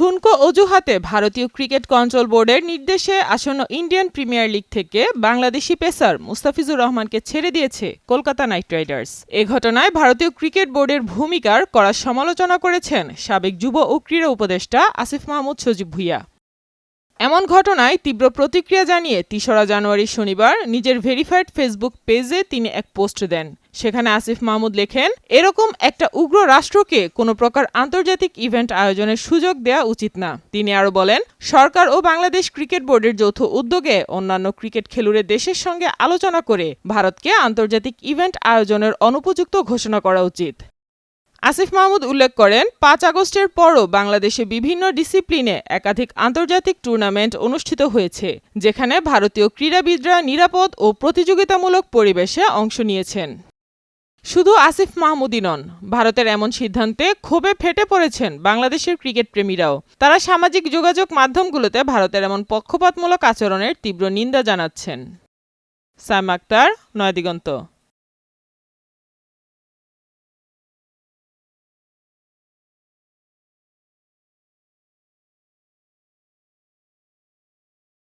ঠুনকো অজুহাতে ভারতীয় cricket control বোর্ডের নির্দেশে আসন্ন ইন্ডিয়ান প্রিমিয়ার লিগ থেকে বাংলাদেশি পেসার মুস্তাফিজুর রহমানকে ছেড়ে দিয়েছে কলকাতা নাইট রাইডার্স। এ ঘটনায় ভারতীয় ক্রিকেট বোর্ডের ভূমিকার কড়া সমালোচনা করেছেন সাবেক যুব ও ক্রীড়া উপদেষ্টা আসিফ মাহমুদ সজীব ভুঁইয়া। এমন ঘটনায় তীব্র প্রতিক্রিয়া জানিয়ে ৩রা জানুয়ারি শনিবার নিজের ভেরিফাইড ফেসবুক পেজে তিনি এক পোস্ট দেন। সেখানে আসিফ মাহমুদ লেখেন, এরকম একটা উগ্র রাষ্ট্রকে কোনো প্রকার আন্তর্জাতিক ইভেন্ট আয়োজনের সুযোগ দেওয়া উচিত না। তিনি আরও বলেন, সরকার ও বাংলাদেশ ক্রিকেট বোর্ডের যৌথ উদ্যোগে অন্যান্য ক্রিকেট খেলুড়ে দেশের সঙ্গে আলোচনা করে ভারতকে আন্তর্জাতিক ইভেন্ট আয়োজনের অনুপযুক্ত ঘোষণা করা উচিত। আসিফ মাহমুদ উল্লেখ করেন, ৫ আগস্টের পরও বাংলাদেশে বিভিন্ন ডিসিপ্লিনে একাধিক আন্তর্জাতিক টুর্নামেন্ট অনুষ্ঠিত হয়েছে, যেখানে ভারতীয় ক্রীড়াবিদরা নিরাপদ ও প্রতিযোগিতামূলক পরিবেশে অংশ নিয়েছেন। শুধু আসিফ মাহমুদই নন, ভারতের এমন সিদ্ধান্তে ক্ষোভে ফেটে পড়েছেন বাংলাদেশের ক্রিকেট প্রেমীরাও। তারা সামাজিক যোগাযোগ মাধ্যমগুলোতে ভারতের এমন পক্ষপাতমূলক আচরণের তীব্র নিন্দা জানাচ্ছেন। সাইমা আক্তার, নয়াদিগন্ত।